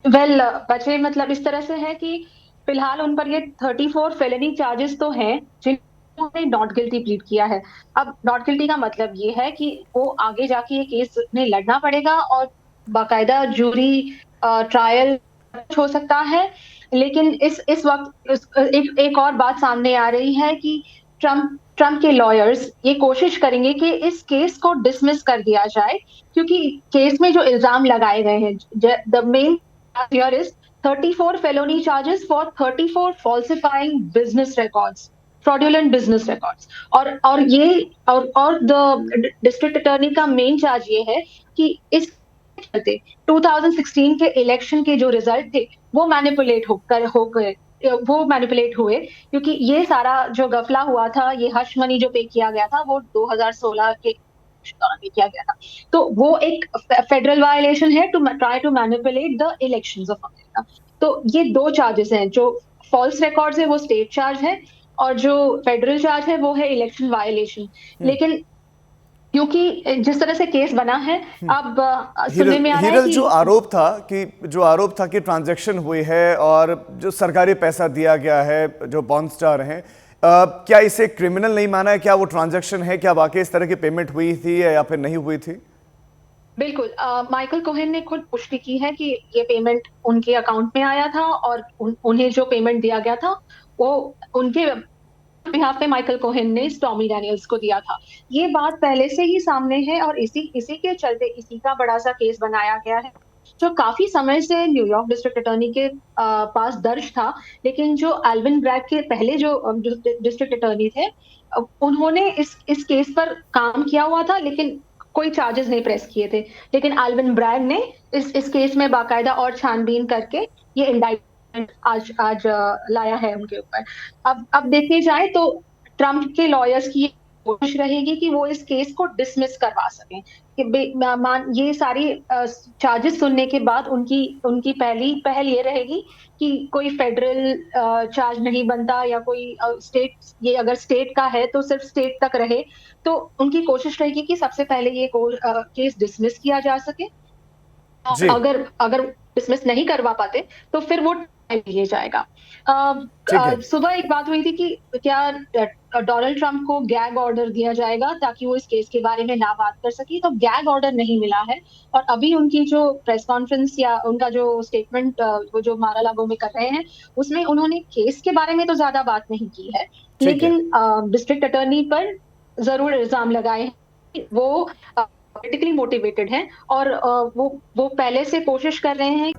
Well बचे मतलब इस तरह से है कि फिलहाल उन पर ये 34 फेलेनी चार्जेस तो हैं जिन्होंने नॉट गिल्टी प्लीड किया है। अब नॉट गिल्टी का मतलब ये है कि वो आगे जाके ये केस उन्हें लड़ना पड़ेगा और बाकायदा जूरी ट्रायल हो सकता है। लेकिन इस वक्त एक और बात सामने आ रही है कि ट्रम्प ट्रम्प के लॉयर्स ये कोशिश करेंगे कि इस केस को डिसमिस कर दिया जाए, क्योंकि केस में जो इल्जाम लगाए गए हैं, the main here is 34 felony charges for 34 falsifying business records, fraudulent business records। और ये और द डिस्ट्रिक्ट अटॉर्नी का मेन चार्ज ये है कि इस 2016 के इलेक्शन के जो रिजल्ट थे वो हो गए, वो मैनिपुलेट हुए, क्योंकि ये सारा जो गफला हुआ था, ये हश मनी जो पे किया गया था वो 2016 के दौरान पे किया गया था। तो वो एक फेडरल वायलेशन है to try to manipulate the elections of America. तो ये दो चार्जेस हैं, जो फॉल्स रिकॉर्ड्स है वो स्टेट चार्ज है, और जो फेडरल चार्ज है वो है इलेक्शन वायलेशन। लेकिन क्योंकि जिस तरह से केस बना है, अब सुनने हीरल में आ रहा है हीरल कि जो आरोप था कि ट्रांजैक्शन हुई है और जो सरकारी पैसा दिया गया है जो बॉन्ड स्टार हैं, क्या इसे क्रिमिनल नहीं माना है? क्या वो ट्रांजैक्शन है? क्या वाकई इस तरह की पेमेंट हुई थी या फिर नहीं हुई थी? बिल्कुल माइकल कोहेन ने खुद पुष्टि की है कि ये पेमेंट उनके अकाउंट में आया था, और उन्हें जो पेमेंट दिया गया था वो उनके बिहाफ पे माइकल कोहेन ने स्टॉर्मी डैनियल्स को दिया था। ये बात पहले से ही सामने है, और इसी इसी के चलते इसी का बड़ा सा केस बनाया गया है, जो काफी समय से न्यूयॉर्क डिस्ट्रिक्ट अटॉर्नी के पास दर्ज था। लेकिन जो एल्विन ब्रैग के पहले जो डिस्ट्रिक्ट अटॉर्नी थे, उन्होंने इस केस पर काम किया हुआ था, लेकिन कोई चार्जेस नहीं प्रेस किए थे। लेकिन एल्विन ब्रैग ने इस केस में बाकायदा और छानबीन करके ये इंडाइटमेंट आज आज लाया है उनके ऊपर। अब देखने जाए तो ट्रम्प के लॉयर्स की कोशिश रहेगी कि वो इस केस को डिसमिस करवा सकें, कि मान ये सारी चार्जेस सुनने के बाद उनकी उनकी पहली पहल ये रहेगी कि कोई फेडरल चार्ज नहीं बनता, या कोई स्टेट, ये अगर स्टेट का है तो सिर्फ स्टेट तक रहे। तो उनकी कोशिश रहेगी कि सबसे पहले ये केस डिसमिस किया जा सके, और जी। अगर अगर डिसमिस नहीं करवा पाते तो फिर वो टाइम लिए जाएगा। ठीक है। सुबह एक बात हुई थी कि क्या डोनाल्ड ट्रंप को गैग ऑर्डर दिया जाएगा ताकि वो इस केस के बारे में ना बात कर सके, तो गैग ऑर्डर नहीं मिला है। और अभी उनकी जो प्रेस कॉन्फ्रेंस या उनका जो स्टेटमेंट वो जो मारा लागो में कर रहे हैं, उसमें उन्होंने केस के बारे में तो ज्यादा बात नहीं की है, ठीक है। लेकिन डिस्ट्रिक्ट अटॉर्नी पर जरूर इल्जाम लगाए हैं। वो पॉलिटिकली मोटिवेटेड हैं, और वो पहले से कोशिश कर रहे हैं